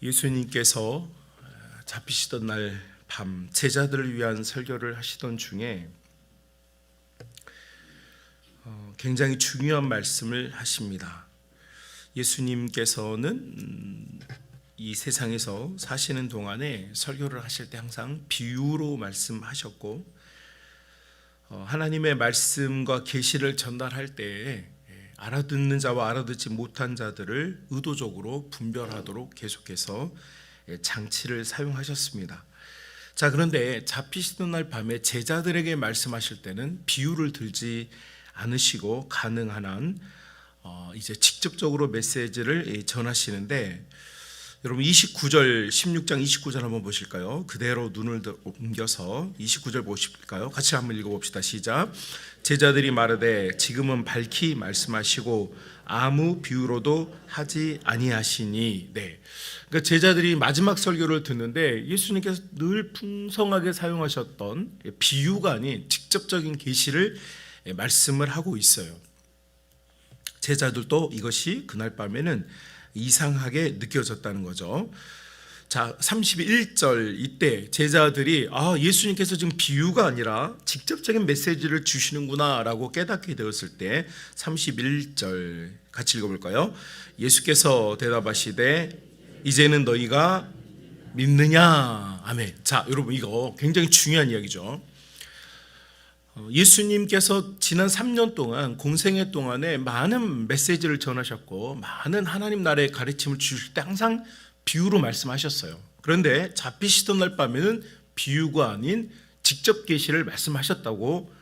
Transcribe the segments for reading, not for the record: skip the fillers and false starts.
예수님께서 잡히시던 날 밤 제자들을 위한 설교를 하시던 중에 굉장히 중요한 말씀을 하십니다. 예수님께서는 이 세상에서 사시는 동안에 설교를 하실 때 항상 비유로 말씀하셨고, 하나님의 말씀과 계시를 전달할 때 알아듣는 자와 알아듣지 못한 자들을 의도적으로 분별하도록 계속해서 장치를 사용하셨습니다. 자, 그런데 잡히시던 날 밤에 제자들에게 말씀하실 때는 비유를 들지 않으시고 가능한 한 이제 직접적으로 메시지를 전하시는데, 여러분 16장 29절 한번 보실까요? 그대로 눈을 옮겨서 29절 보실까요? 같이 한번 읽어봅시다. 시작. 제자들이 말하되 지금은 밝히 말씀하시고 아무 비유로도 하지 아니하시니. 네. 그러니까 제자들이 마지막 설교를 듣는데 예수님께서 늘 풍성하게 사용하셨던 비유가 아닌 직접적인 계시를 말씀을 하고 있어요. 제자들도 이것이 그날 밤에는 이상하게 느껴졌다는 거죠. 자, 31절 이때 제자들이 예수님께서 지금 비유가 아니라 직접적인 메시지를 주시는구나 라고 깨닫게 되었을 때 31절 같이 읽어볼까요? 예수께서 대답하시되 이제는 너희가 믿느냐. 아멘. 자, 여러분 이거 굉장히 중요한 이야기죠. 예수님께서 지난 3년 동안 공생애 동안에 많은 메시지를 전하셨고 많은 하나님 나라의 가르침을 주실 때 항상 비유로 말씀하셨어요. 그런데 잡히시던 날 밤에는 비유가 아닌 직접 계시를 말씀하셨다고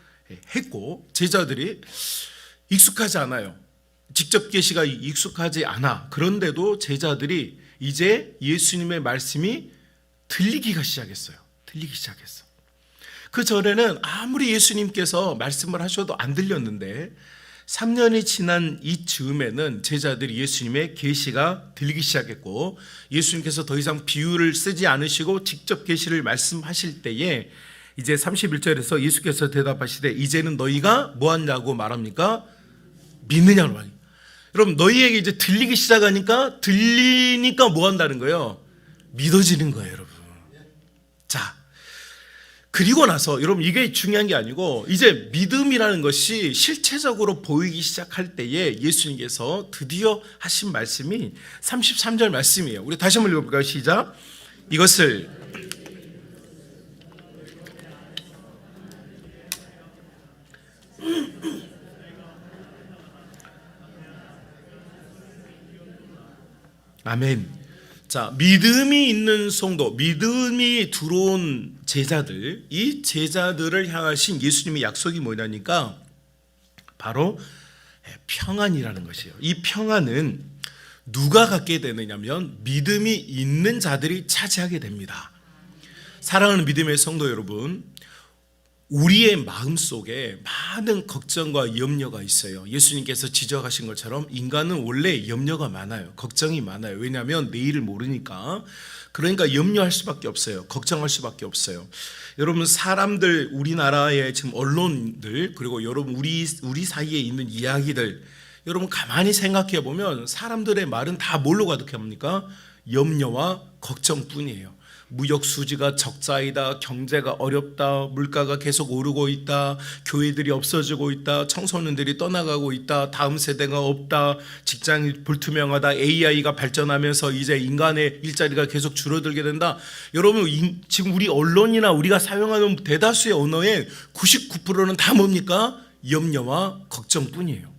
했고, 제자들이 익숙하지 않아요. 직접 계시가 익숙하지 않아. 그런데도 제자들이 이제 예수님의 말씀이 들리기가 시작했어요. 들리기 시작했어. 그 전에는 아무리 예수님께서 말씀을 하셔도 안 들렸는데 3년이 지난 이 즈음에는 제자들이 예수님의 계시가 들리기 시작했고, 예수님께서 더 이상 비유를 쓰지 않으시고 직접 계시를 말씀하실 때에 이제 31절에서 예수께서 대답하시되 이제는 너희가 뭐하냐고 말합니까? 믿느냐고 말합니다. 여러분 너희에게 이제 들리기 시작하니까 들리니까 뭐 한다는 거예요? 믿어지는 거예요, 여러분. 자, 그리고 나서 여러분 이게 중요한 게 아니고 이제 믿음이라는 것이 실체적으로 보이기 시작할 때에 예수님께서 드디어 하신 말씀이 33절 말씀이에요. 우리 다시 한번 읽어볼까요? 시작. 이것을 아멘. 자, 믿음이 있는 성도, 믿음이 들어온 제자들, 이 제자들을 향하신 예수님의 약속이 뭐냐니까 바로 평안이라는 것이에요. 이 평안은 누가 갖게 되느냐면 믿음이 있는 자들이 차지하게 됩니다. 사랑하는 믿음의 성도 여러분, 우리의 마음속에 많은 걱정과 염려가 있어요. 예수님께서 지적하신 것처럼 인간은 원래 염려가 많아요. 걱정이 많아요. 왜냐하면 내일을 모르니까. 그러니까 염려할 수밖에 없어요. 걱정할 수밖에 없어요. 여러분 사람들, 우리나라의 지금 언론들, 그리고 여러분 우리 사이에 있는 이야기들, 여러분 가만히 생각해 보면 사람들의 말은 다 뭘로 가득합니까? 염려와 걱정뿐이에요. 무역 수지가 적자이다, 경제가 어렵다, 물가가 계속 오르고 있다, 교회들이 없어지고 있다, 청소년들이 떠나가고 있다, 다음 세대가 없다, 직장이 불투명하다, AI가 발전하면서 이제 인간의 일자리가 계속 줄어들게 된다. 여러분 지금 우리 언론이나 우리가 사용하는 대다수의 언어의 99%는 다 뭡니까? 염려와 걱정뿐이에요.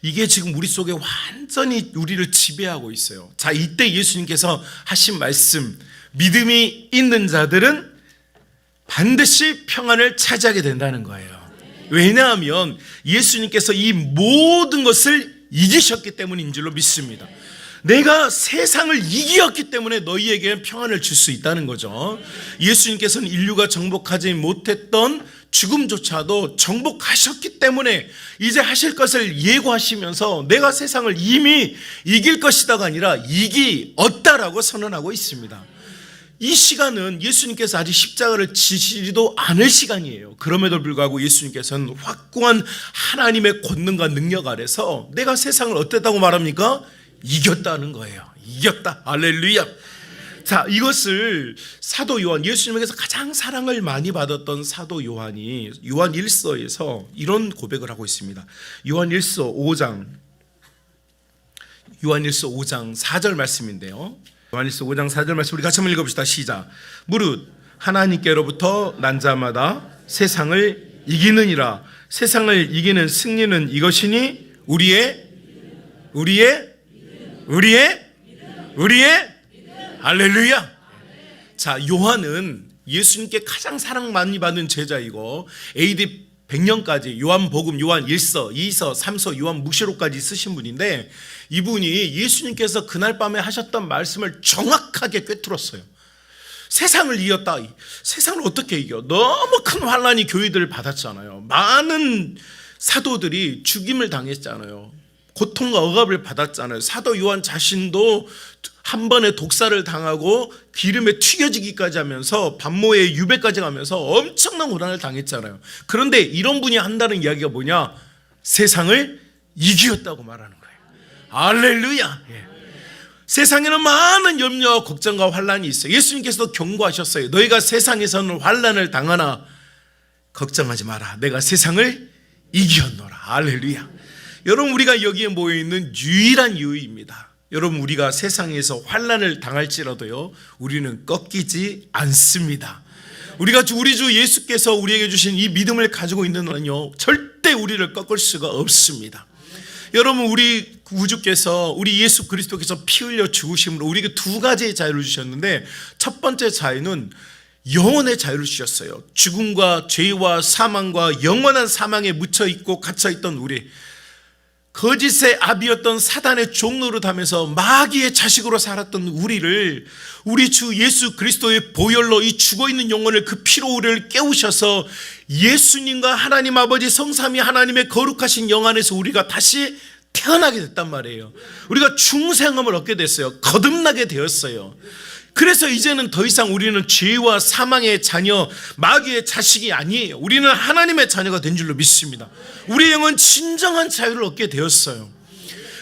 이게 지금 우리 속에 완전히 우리를 지배하고 있어요. 자, 이때 예수님께서 하신 말씀, 믿음이 있는 자들은 반드시 평안을 차지하게 된다는 거예요. 왜냐하면 예수님께서 이 모든 것을 이기셨기 때문인 줄로 믿습니다. 내가 세상을 이기었기 때문에 너희에게 평안을 줄 수 있다는 거죠. 예수님께서는 인류가 정복하지 못했던 죽음조차도 정복하셨기 때문에 이제 하실 것을 예고하시면서 내가 세상을 이미 이길 것이다가 아니라 이기었다라고 선언하고 있습니다. 이 시간은 예수님께서 아직 십자가를 지시지도 않을 시간이에요. 그럼에도 불구하고 예수님께서는 확고한 하나님의 권능과 능력 아래서 내가 세상을 어땠다고 말합니까? 이겼다는 거예요. 이겼다. 할렐루야. 자, 이것을 사도 요한, 예수님에게서 가장 사랑을 많이 받았던 사도 요한이 요한 1서에서 이런 고백을 하고 있습니다. 요한 1서 5장 4절 말씀인데요. 요한 1서 5장 4절 말씀 우리 같이 한번 읽어봅시다. 시작. 무릇 하나님께로부터 난 자마다 세상을 이기느니라. 세상을 이기는 승리는 이것이니 우리의 할렐루야. 자, 요한은 예수님께 가장 사랑 많이 받는 제자이고 AD 100년까지 요한복음, 요한 1서, 2서, 3서, 요한 묵시록까지 쓰신 분인데 이분이 예수님께서 그날 밤에 하셨던 말씀을 정확하게 꿰뚫었어요. 세상을 이겼다. 세상을 어떻게 이겨? 너무 큰 환난이 교회들을 받았잖아요. 많은 사도들이 죽임을 당했잖아요. 고통과 억압을 받았잖아요. 사도 요한 자신도 한 번에 독사를 당하고 기름에 튀겨지기까지 하면서 반모에 유배까지 가면서 엄청난 고난을 당했잖아요. 그런데 이런 분이 한다는 이야기가 뭐냐? 세상을 이겼다고 말하는 거예요. 할렐루야. 예. 세상에는 많은 염려와 걱정과 환난이 있어요. 예수님께서도 경고하셨어요. 너희가 세상에서는 환난을 당하나 걱정하지 마라. 내가 세상을 이겼노라. 할렐루야. 여러분, 우리가 여기에 모여있는 유일한 이유입니다. 여러분, 우리가 세상에서 환난을 당할지라도요, 우리는 꺾이지 않습니다. 우리 주 예수께서 우리에게 주신 이 믿음을 가지고 있는 한요, 절대 우리를 꺾을 수가 없습니다. 여러분, 우리 구주께서, 우리 예수 그리스도께서 피 흘려 죽으심으로 우리에게 두 가지의 자유를 주셨는데, 첫 번째 자유는 영혼의 자유를 주셨어요. 죽음과 죄와 사망과 영원한 사망에 묻혀있고 갇혀있던 우리, 거짓의 아비였던 사단의 종노릇하면서 마귀의 자식으로 살았던 우리를 우리 주 예수 그리스도의 보혈로 이 죽어있는 영혼을 그 피로 우리를 깨우셔서 예수님과 하나님 아버지 성삼위 하나님의 거룩하신 영 안에서 우리가 다시 태어나게 됐단 말이에요. 우리가 중생함을 얻게 됐어요. 거듭나게 되었어요. 그래서 이제는 더 이상 우리는 죄와 사망의 자녀, 마귀의 자식이 아니에요. 우리는 하나님의 자녀가 된 줄로 믿습니다. 우리의 영은 진정한 자유를 얻게 되었어요.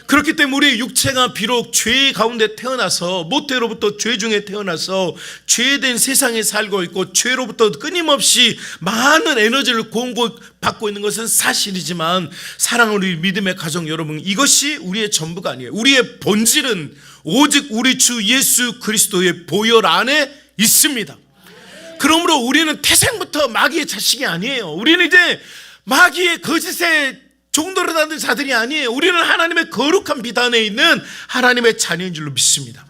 그렇기 때문에 우리의 육체가 비록 죄 가운데 태어나서, 모태로부터 죄 중에 태어나서 죄된 세상에 살고 있고 죄로부터 끊임없이 많은 에너지를 공급받고 있는 것은 사실이지만, 사랑하는 우리 믿음의 가정 여러분, 이것이 우리의 전부가 아니에요. 우리의 본질은 오직 우리 주 예수 그리스도의 보혈 안에 있습니다. 그러므로 우리는 태생부터 마귀의 자식이 아니에요. 우리는 이제 마귀의 거짓의 종도를 하는 자들이 아니에요. 우리는 하나님의 거룩한 비단에 있는 하나님의 자녀인 줄로 믿습니다.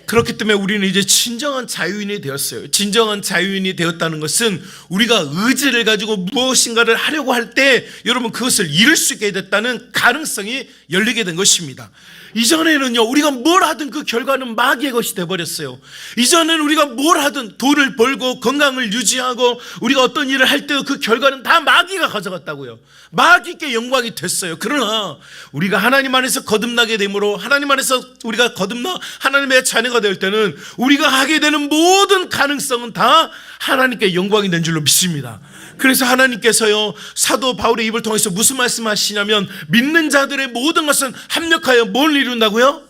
그렇기 때문에 우리는 이제 진정한 자유인이 되었어요. 진정한 자유인이 되었다는 것은 우리가 의지를 가지고 무엇인가를 하려고 할 때 여러분 그것을 이룰 수 있게 됐다는 가능성이 열리게 된 것입니다. 이전에는요, 우리가 뭘 하든 그 결과는 마귀의 것이 돼버렸어요. 이전에는 우리가 뭘 하든 돈을 벌고 건강을 유지하고 우리가 어떤 일을 할 때도 그 결과는 다 마귀가 가져갔다고요. 마귀께 영광이 됐어요. 그러나 우리가 하나님 안에서 거듭나게 되므로, 하나님 안에서 우리가 거듭나 하나님의 자녀가 될 때는 우리가 하게 되는 모든 가능성은 다 하나님께 영광이 된 줄로 믿습니다. 그래서 하나님께서요, 사도 바울의 입을 통해서 무슨 말씀하시냐면, 믿는 자들의 모든 것은 합력하여 뭘 이룬다고요?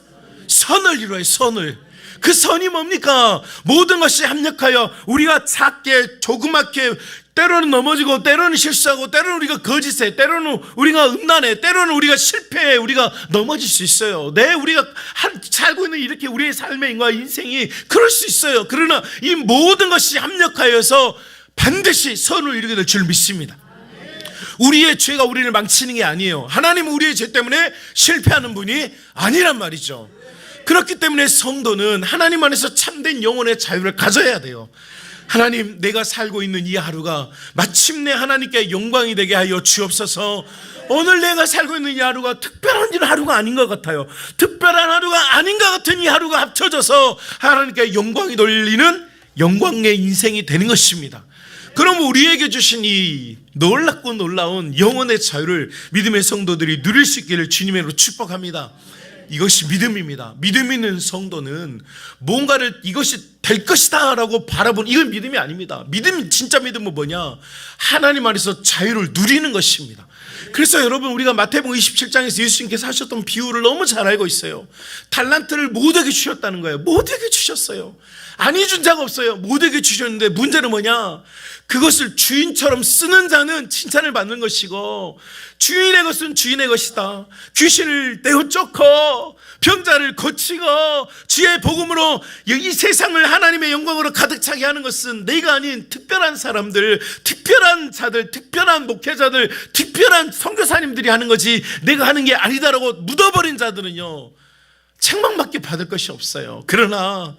선을 이루어요. 선을. 그 선이 뭡니까? 모든 것이 합력하여 우리가 작게 조그맣게, 때로는 넘어지고 때로는 실수하고 때로는 우리가 거짓해, 때로는 우리가 음란해, 때로는 우리가 실패해, 우리가 넘어질 수 있어요. 우리가 살고 있는 이렇게 우리의 삶의 인생이 그럴 수 있어요. 그러나 이 모든 것이 합력하여서 반드시 선을 이루게 될 줄 믿습니다. 우리의 죄가 우리를 망치는 게 아니에요. 하나님은 우리의 죄 때문에 실패하는 분이 아니란 말이죠. 그렇기 때문에 성도는 하나님 안에서 참된 영혼의 자유를 가져야 돼요. 하나님, 내가 살고 있는 이 하루가 마침내 하나님께 영광이 되게 하여 주옵소서. 오늘 내가 살고 있는 이 하루가 특별한 하루가 아닌 것 같아요. 특별한 하루가 아닌 것 같은 이 하루가 합쳐져서 하나님께 영광이 돌리는 영광의 인생이 되는 것입니다. 그럼 우리에게 주신 이 놀랍고 놀라운 영혼의 자유를 믿음의 성도들이 누릴 수 있기를 주님의 이름으로 축복합니다. 이것이 믿음입니다. 믿음 있는 성도는 뭔가를 이것이 될 것이다 라고 바라보는, 이건 믿음이 아닙니다. 진짜 믿음은 뭐냐? 하나님 안에서 자유를 누리는 것입니다. 그래서 여러분, 우리가 마태복음 27장에서 예수님께서 하셨던 비유를 너무 잘 알고 있어요. 달란트를 모두에게 주셨다는 거예요. 모두에게 주셨어요. 아니 준 자가 없어요. 모두에게 주셨는데 문제는 뭐냐? 그것을 주인처럼 쓰는 자는 칭찬을 받는 것이고, 주인의 것은 주인의 것이다. 귀신을 내어 쫓고 병자를 고치고 주의 복음으로 이 세상을 하나님의 영광으로 가득 차게 하는 것은 내가 아닌 특별한 사람들, 특별한 자들, 특별한 목회자들, 특별한 선교사님들이 하는 거지 내가 하는 게 아니다라고 묻어버린 자들은요, 책망밖에 받을 것이 없어요. 그러나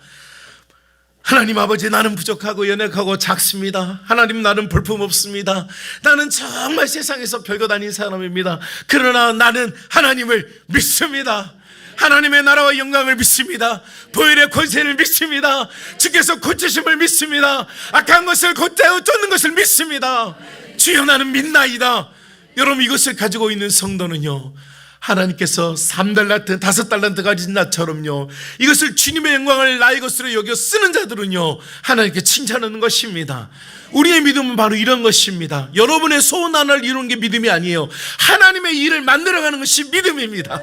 하나님 아버지, 나는 부족하고 연약하고 작습니다. 하나님, 나는 볼품없습니다. 나는 정말 세상에서 별것 아닌 사람입니다. 그러나 나는 하나님을 믿습니다. 하나님의 나라와 영광을 믿습니다. 보혈의 권세를 믿습니다. 주께서 고치심을 믿습니다. 악한 것을 곧대어 쫓는 것을 믿습니다. 주여, 나는 믿나이다. 여러분, 이것을 가지고 있는 성도는요, 하나님께서 3달란트, 5달란트 가진 나처럼요, 이것을 주님의 영광을 나의 것으로 여겨 쓰는 자들은요, 하나님께 칭찬하는 것입니다. 우리의 믿음은 바로 이런 것입니다. 여러분의 소원 하나를 이루는 게 믿음이 아니에요. 하나님의 일을 만들어가는 것이 믿음입니다.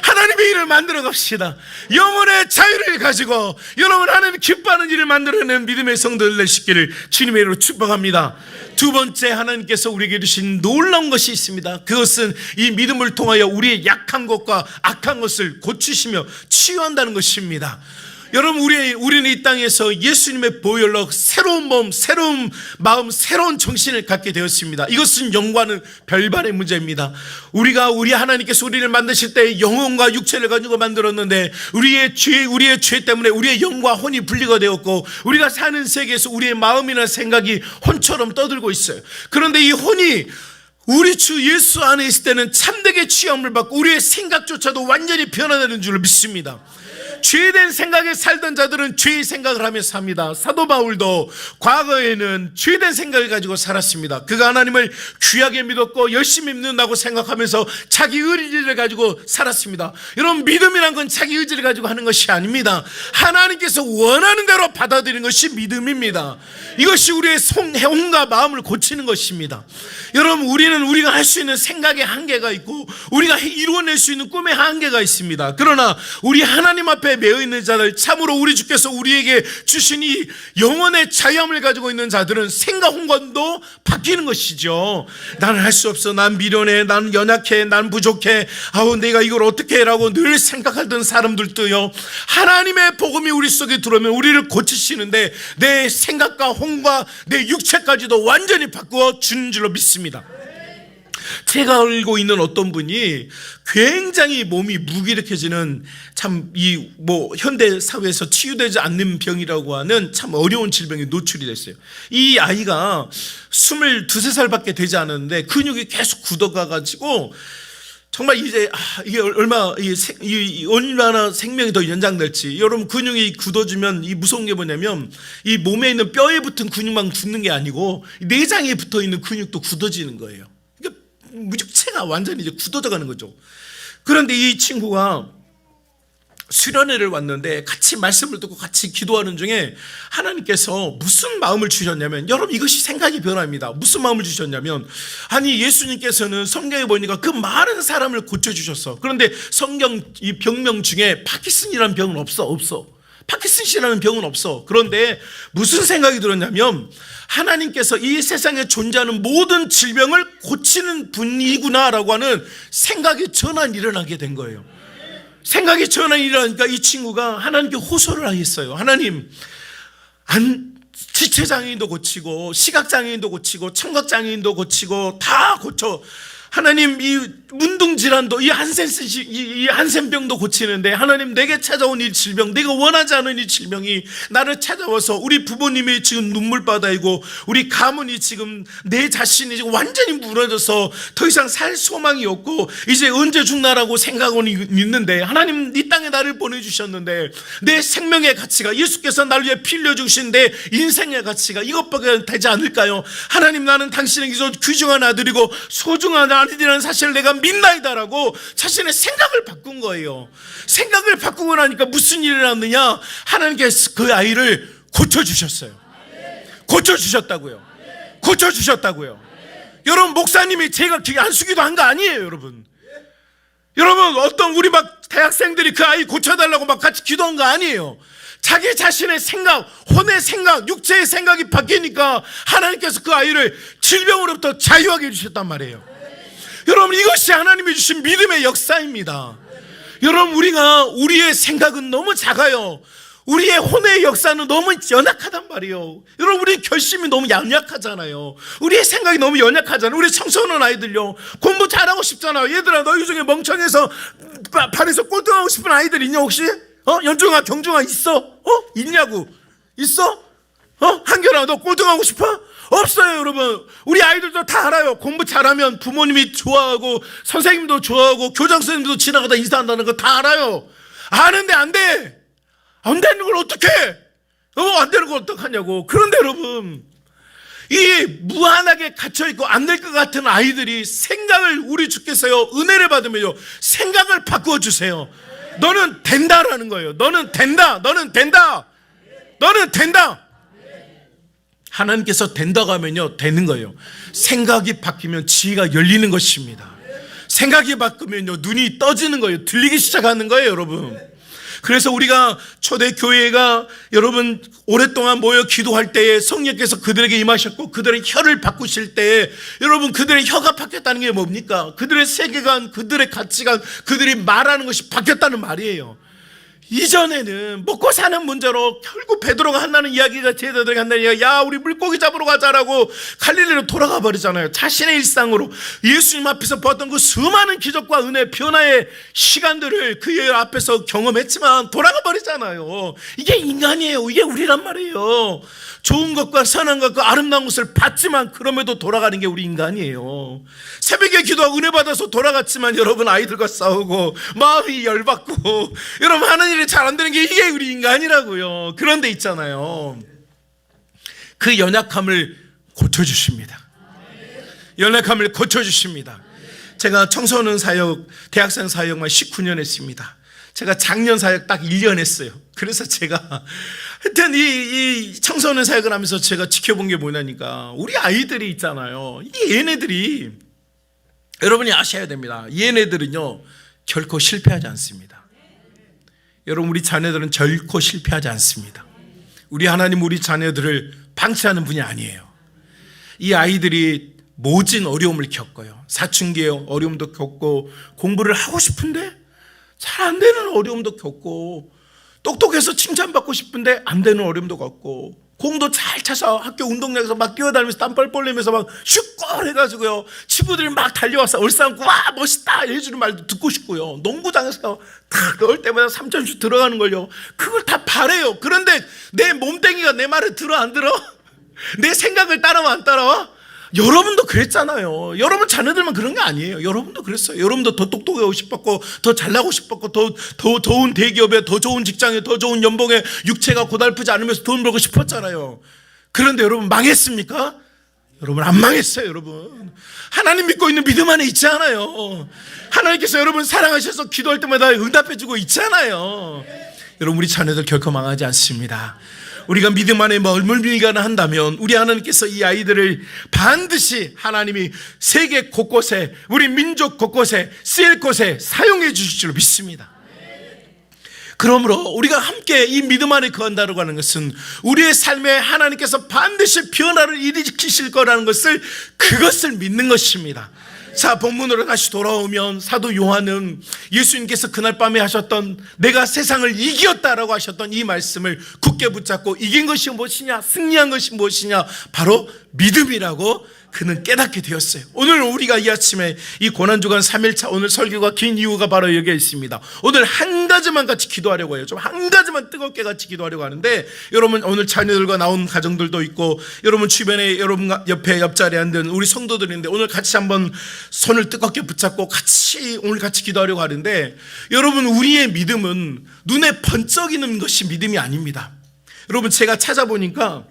하나님의 일을 만들어 갑시다. 영혼의 자유를 가지고 여러분, 하나님 기뻐하는 일을 만들어내는 믿음의 성도들 되시기를 주님의 이름으로 축복합니다. 두 번째, 하나님께서 우리에게 주신 놀라운 것이 있습니다. 그것은 이 믿음을 통하여 우리의 약한 것과 악한 것을 고치시며 치유한다는 것입니다. 여러분, 우리는 이 땅에서 예수님의 보혈로 새로운 몸, 새로운 마음, 새로운 정신을 갖게 되었습니다. 이것은 영과는 별반의 문제입니다. 우리 하나님께서 우리를 만드실 때 영혼과 육체를 가지고 만들었는데, 우리의 죄 때문에 우리의 영과 혼이 분리가 되었고, 우리가 사는 세계에서 우리의 마음이나 생각이 혼처럼 떠들고 있어요. 그런데 이 혼이 우리 주 예수 안에 있을 때는 참되게 취함을 받고 우리의 생각조차도 완전히 변화되는 줄 믿습니다. 죄된 생각에 살던 자들은 죄의 생각을 하며 삽니다. 사도 바울도 과거에는 죄된 생각을 가지고 살았습니다. 그가 하나님을 귀하게 믿었고 열심히 믿는다고 생각하면서 자기 의지를 가지고 살았습니다. 여러분, 믿음이란 건 자기 의지를 가지고 하는 것이 아닙니다. 하나님께서 원하는 대로 받아들이는 것이 믿음입니다. 이것이 우리의 혼과 마음을 고치는 것입니다. 여러분, 우리가 할 수 있는 생각의 한계가 있고 우리가 이루어낼 수 있는 꿈의 한계가 있습니다. 그러나 우리 하나님 앞에 매여 있는 자들, 참으로 우리 주께서 우리에게 주신 이 영혼의 자유함을 가지고 있는 자들은 생각 혼관도 바뀌는 것이죠. 나는 할 수 없어, 난 미련해, 난 연약해, 난 부족해, 내가 이걸 어떻게 해라고 늘 생각하던 사람들도요, 하나님의 복음이 우리 속에 들어오면 우리를 고치시는데 내 생각과 혼과 내 육체까지도 완전히 바꾸어 주는 줄로 믿습니다. 제가 알고 있는 어떤 분이 굉장히 몸이 무기력해지는, 참 현대 사회에서 치유되지 않는 병이라고 하는 참 어려운 질병에 노출이 됐어요. 이 아이가 22~23살밖에 되지 않았는데 근육이 계속 굳어가가지고 정말 이제 이게 얼마나 생명이 더 연장될지. 여러분, 근육이 굳어지면 이 무서운 게 뭐냐면 이 몸에 있는 뼈에 붙은 근육만 굳는 게 아니고 내장에 붙어 있는 근육도 굳어지는 거예요. 그러니까 육체가 완전히 이제 굳어져 가는 거죠. 그런데 이 친구가 수련회를 왔는데 같이 말씀을 듣고 같이 기도하는 중에 하나님께서 무슨 마음을 주셨냐면, 여러분, 이것이 생각이 변화입니다. 무슨 마음을 주셨냐면, 예수님께서는 성경에 보니까 그 많은 사람을 고쳐주셨어. 그런데 성경 이 병명 중에 파킨슨이라는 병은 없어. 파킨슨이라는 병은 없어. 그런데 무슨 생각이 들었냐면, 하나님께서 이 세상에 존재하는 모든 질병을 고치는 분이구나라고 하는 생각의 전환이 일어나게 된 거예요. 생각의 전환이 일어나니까 이 친구가 하나님께 호소를 하겠어요. 하나님, 지체장애인도 고치고 시각장애인도 고치고 청각장애인도 고치고 다 고쳐. 하나님, 이 문둥질환도, 이 한센병도 고치는데, 하나님, 내게 찾아온 이 질병, 내가 원하지 않은 이 질병이 나를 찾아와서 우리 부모님이 지금 눈물바다이고 우리 가문이 지금, 내 자신이 지금 완전히 무너져서 더 이상 살 소망이 없고 이제 언제 죽나라고 생각하고 있는데, 하나님, 이 땅에 나를 보내주셨는데 내 생명의 가치가, 예수께서 나를 위해 피 흘려주신 내 인생의 가치가 이것밖에 되지 않을까요? 하나님, 나는 당신에게서 귀중한 아들이고 소중한 아니라는 사실을 내가 믿나이다라고 자신의 생각을 바꾼 거예요. 생각을 바꾸고 나니까 무슨 일이 일어났느냐? 하나님께서 그 아이를 고쳐주셨어요. 고쳐주셨다고요. 고쳐주셨다고요. 여러분, 목사님이 제가 안수기도 한 거 아니에요, 여러분. 여러분, 어떤 우리 막 대학생들이 그 아이 고쳐달라고 막 같이 기도한 거 아니에요. 자기 자신의 생각, 혼의 생각, 육체의 생각이 바뀌니까 하나님께서 그 아이를 질병으로부터 자유하게 해주셨단 말이에요. 여러분, 이것이 하나님이 주신 믿음의 역사입니다. 여러분, 우리의 생각은 너무 작아요. 우리의 혼의 역사는 너무 연약하단 말이에요. 여러분, 우리 결심이 너무 연약하잖아요. 우리의 생각이 너무 연약하잖아요. 우리 청소년 아이들요, 공부 잘하고 싶잖아요. 얘들아, 너희 중에 멍청해서 반에서 꼴등하고 싶은 아이들 있냐 혹시? 연중아, 경중아 있어? 있냐고? 있어? 한결아, 너 꼴등하고 싶어? 없어요, 여러분. 우리 아이들도 다 알아요. 공부 잘하면 부모님이 좋아하고 선생님도 좋아하고 교장 선생님도 지나가다 인사한다는 거 다 알아요. 아는데 안 돼. 안 되는 걸 어떡해? 안 되는 걸 어떡하냐고. 그런데 여러분, 이 무한하게 갇혀있고 안 될 것 같은 아이들이 생각을, 우리 주께서요, 은혜를 받으면요, 생각을 바꾸어주세요. 너는 된다라는 거예요. 너는 된다. 너는 된다. 너는 된다. 하나님께서 된다고 하면요, 되는 거예요. 생각이 바뀌면 지혜가 열리는 것입니다. 생각이 바뀌면요, 눈이 떠지는 거예요. 들리기 시작하는 거예요, 여러분. 그래서 우리가 초대교회가 여러분 오랫동안 모여 기도할 때에 성령께서 그들에게 임하셨고 그들의 혀를 바꾸실 때에 여러분 그들의 혀가 바뀌었다는 게 뭡니까? 그들의 세계관, 그들의 가치관, 그들이 말하는 것이 바뀌었다는 말이에요. 이전에는 먹고 사는 문제로 결국 베드로가 한다는 이야기가, 제자들에게 한다는 이야기가, 야, 우리 물고기 잡으러 가자라고 갈릴리로 돌아가 버리잖아요. 자신의 일상으로 예수님 앞에서 보았던 그 수많은 기적과 은혜, 변화의 시간들을 그 앞에서 경험했지만 돌아가 버리잖아요. 이게 인간이에요. 이게 우리란 말이에요. 좋은 것과 선한 것과 아름다운 것을 받지만 그럼에도 돌아가는 게 우리 인간이에요. 새벽에 기도하고 은혜 받아서 돌아갔지만 여러분 아이들과 싸우고 마음이 열받고 여러분 하는 일이 잘 안 되는 게 이게 우리 인간이라고요. 그런데 있잖아요, 그 연약함을 고쳐주십니다. 연약함을 고쳐주십니다. 제가 청소년 사역, 대학생 사역만 19년 했습니다. 제가 작년 사역 딱 1년 했어요. 그래서 제가 하여튼 이 청소년 사역을 하면서 제가 지켜본 게 뭐냐니까, 우리 아이들이 있잖아요, 이 얘네들이, 여러분이 아셔야 됩니다. 얘네들은요 결코 실패하지 않습니다. 여러분, 우리 자녀들은 결코 실패하지 않습니다. 우리 하나님 우리 자녀들을 방치하는 분이 아니에요. 이 아이들이 모진 어려움을 겪어요. 사춘기의 어려움도 겪고, 공부를 하고 싶은데 잘 안 되는 어려움도 겪고, 똑똑해서 칭찬받고 싶은데 안 되는 어려움도 겪고, 공도 잘 차서 학교 운동장에서 막 뛰어다니면서 땀 뻘뻘 내면서 막 슈걸 해가지고요, 친구들이 막 달려와서 얼싸안고 와 멋있다 해주는 말도 듣고 싶고요, 농구장에서 탁 넣을 때마다 3점슛 들어가는 걸요, 그걸 다 바래요. 그런데 내 몸뚱이가 내 말을 들어 안 들어? 내 생각을 따라와 안 따라와? 여러분도 그랬잖아요. 여러분 자녀들만 그런 게 아니에요. 여러분도 그랬어요. 여러분도 더 똑똑하고 싶었고, 더 잘나고 싶었고, 더 좋은 대기업에, 더 좋은 직장에, 더 좋은 연봉에, 육체가 고달프지 않으면서 돈 벌고 싶었잖아요. 그런데 여러분 망했습니까? 여러분 안 망했어요. 여러분 하나님 믿고 있는 믿음 안에 있지 않아요? 하나님께서 여러분 사랑하셔서 기도할 때마다 응답해 주고 있잖아요. 여러분, 우리 자녀들 결코 망하지 않습니다. 우리가 믿음 안에 멀밀미가 한다면 우리 하나님께서 이 아이들을 반드시 하나님이 세계 곳곳에, 우리 민족 곳곳에 쓰일 곳에 사용해 주실 줄 믿습니다. 그러므로 우리가 함께 이 믿음 안에 거한다고 하는 것은 우리의 삶에 하나님께서 반드시 변화를 일으키실 거라는 것을, 그것을 믿는 것입니다. 자, 본문으로 다시 돌아오면 사도 요한은 예수님께서 그날 밤에 하셨던, 내가 세상을 이겼다라고 하셨던 이 말씀을 굳게 붙잡고, 이긴 것이 무엇이냐, 승리한 것이 무엇이냐, 바로 믿음이라고 그는 깨닫게 되었어요. 오늘 우리가 이 아침에 이 고난주간 3일차 오늘 설교가 긴 이유가 바로 여기에 있습니다. 오늘 한 가지만 같이 기도하려고 해요. 좀 한 가지만 뜨겁게 같이 기도하려고 하는데, 여러분 오늘 자녀들과 나온 가정들도 있고, 여러분 주변에, 여러분 옆에 옆자리에 앉은 우리 성도들인데, 오늘 같이 한번 손을 뜨겁게 붙잡고 같이 오늘 같이 기도하려고 하는데, 여러분 우리의 믿음은 눈에 번쩍이는 것이 믿음이 아닙니다. 여러분 제가 찾아보니까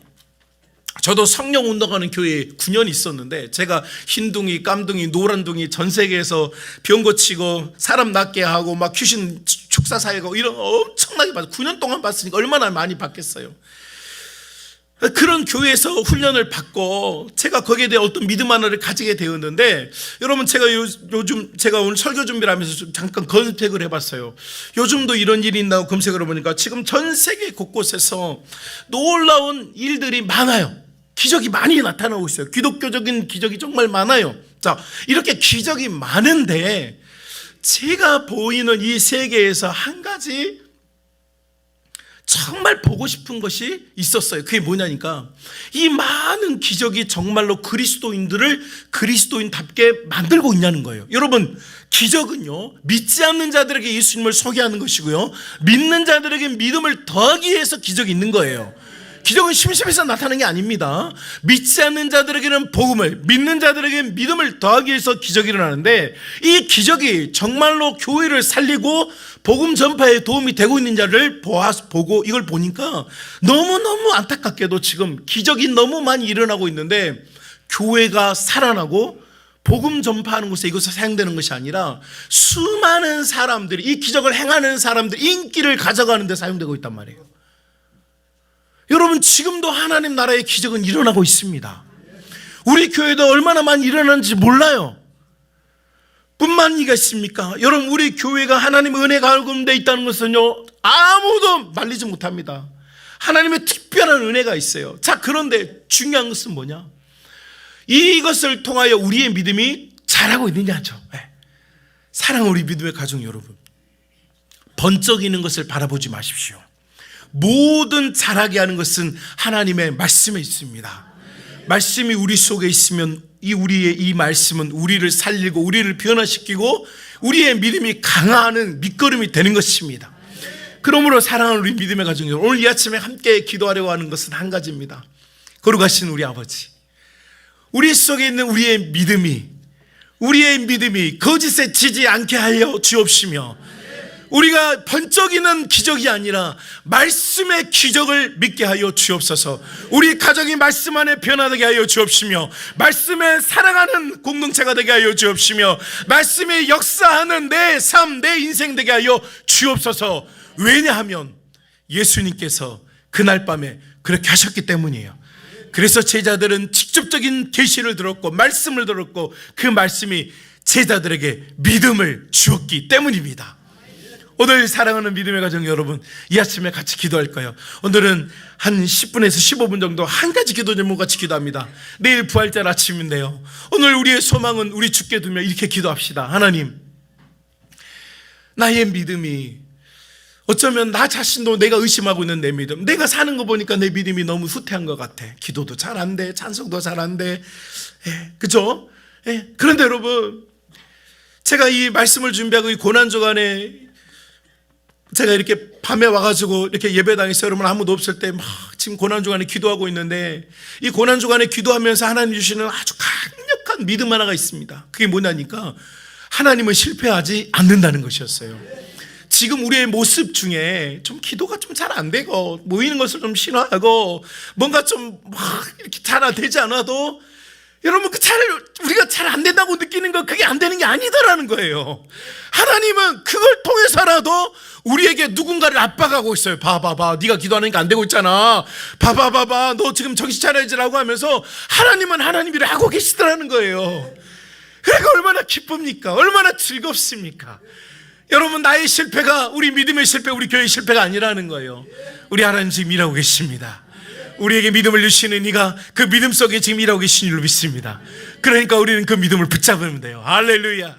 저도 성령 운동하는 교회에 9년 있었는데 제가 흰둥이, 깜둥이, 노란둥이 전 세계에서 병 고치고 사람 낫게 하고 막 귀신 축사 사회고 이런 엄청나게 봤어요. 9년 동안 봤으니까 얼마나 많이 봤겠어요. 그런 교회에서 훈련을 받고 제가 거기에 대해 어떤 믿음 하나를 가지게 되었는데, 여러분 제가 요즘 제가 오늘 설교 준비를 하면서 좀 잠깐 검색을 해봤어요. 요즘도 이런 일이 있나고 검색을 해보니까 지금 전 세계 곳곳에서 놀라운 일들이 많아요. 기적이 많이 나타나고 있어요. 기독교적인 기적이 정말 많아요. 자, 이렇게 기적이 많은데 제가 보이는 이 세계에서 한 가지 정말 보고 싶은 것이 있었어요. 그게 뭐냐니까, 이 많은 기적이 정말로 그리스도인들을 그리스도인답게 만들고 있냐는 거예요. 여러분, 기적은요, 믿지 않는 자들에게 예수님을 소개하는 것이고요, 믿는 자들에게 믿음을 더하기 위해서 기적이 있는 거예요. 기적은 심심해서 나타나는 게 아닙니다. 믿지 않는 자들에게는 복음을, 믿는 자들에게 믿음을 더하기 위해서 기적이 일어나는데, 이 기적이 정말로 교회를 살리고 복음 전파에 도움이 되고 있는 자를 보고 이걸 보니까 너무너무 안타깝게도 지금 기적이 너무 많이 일어나고 있는데, 교회가 살아나고 복음 전파하는 곳에 이것이 사용되는 것이 아니라 수많은 사람들이, 이 기적을 행하는 사람들이 인기를 가져가는 데 사용되고 있단 말이에요. 여러분, 지금도 하나님 나라의 기적은 일어나고 있습니다. 우리 교회도 얼마나 많이 일어나는지 몰라요. 뿐만 이겠습니까? 여러분, 우리 교회가 하나님의 은혜가 가운데 있다는 것은요, 아무도 말리지 못합니다. 하나님의 특별한 은혜가 있어요. 자, 그런데 중요한 것은 뭐냐? 이것을 통하여 우리의 믿음이 자라고 있느냐죠. 사랑하는 우리 믿음의 가족 여러분, 번쩍이는 것을 바라보지 마십시오. 모든 자라게 하는 것은 하나님의 말씀에 있습니다. 말씀이 우리 속에 있으면 우리의 이 말씀은 우리를 살리고 우리를 변화시키고 우리의 믿음이 강화하는 밑거름이 되는 것입니다. 그러므로 사랑하는 우리 믿음의 가족 여러분, 오늘 이 아침에 함께 기도하려고 하는 것은 한 가지입니다. 거룩하신 우리 아버지, 우리 속에 있는 우리의 믿음이 거짓에 지지 않게 하여 주옵시며, 우리가 번쩍이는 기적이 아니라 말씀의 기적을 믿게 하여 주옵소서. 우리 가정이 말씀 안에 변화되게 하여 주옵시며, 말씀에 살아가는 공동체가 되게 하여 주옵시며, 말씀이 역사하는 내 삶, 내 인생 되게 하여 주옵소서. 왜냐하면 예수님께서 그날 밤에 그렇게 하셨기 때문이에요. 그래서 제자들은 직접적인 계시를 들었고 말씀을 들었고 그 말씀이 제자들에게 믿음을 주었기 때문입니다. 오늘 사랑하는 믿음의 가정 여러분, 이 아침에 같이 기도할 거예요. 오늘은 한 10분에서 15분 정도 한 가지 기도 제목 같이 기도합니다. 내일 부활절 아침인데요, 오늘 우리의 소망은 우리 주께 두며 이렇게 기도합시다. 하나님, 나의 믿음이, 어쩌면 나 자신도 내가 의심하고 있는 내 믿음, 내가 사는 거 보니까 내 믿음이 너무 후퇴한 것 같아. 기도도 잘 안 돼, 찬송도 잘 안 돼, 그죠? 그런데 여러분, 제가 이 말씀을 준비하고 이 고난주간에 제가 이렇게 밤에 와가지고 이렇게 예배당에서 여러분 아무도 없을 때 막 지금 고난주간에 기도하고 있는데, 이 고난주간에 기도하면서 하나님 주시는 아주 강력한 믿음 하나가 있습니다. 그게 뭐냐니까, 하나님은 실패하지 않는다는 것이었어요. 지금 우리의 모습 중에 좀 기도가 좀 잘 안 되고 모이는 것을 좀 싫어하고 뭔가 좀 막 이렇게 잘 되지 않아도, 여러분 우리가 잘 안 된다고 느끼는 거, 그게 안 되는 게 아니다라는 거예요. 하나님은 그걸 통해서라도 우리에게 누군가를 압박하고 있어요. 봐봐봐, 네가 기도하니까 안 되고 있잖아. 봐봐봐, 너 지금 정신 차려야지라고 하면서 하나님은 하나님이라 하고 계시더라는 거예요. 그러니까 얼마나 기쁩니까? 얼마나 즐겁습니까? 여러분, 나의 실패가 우리 믿음의 실패, 우리 교회의 실패가 아니라는 거예요. 우리 하나님 지금 일하고 계십니다. 우리에게 믿음을 주시는 이가 그 믿음 속에 지금 일하고 계신 줄로 믿습니다. 그러니까 우리는 그 믿음을 붙잡으면 돼요. 할렐루야.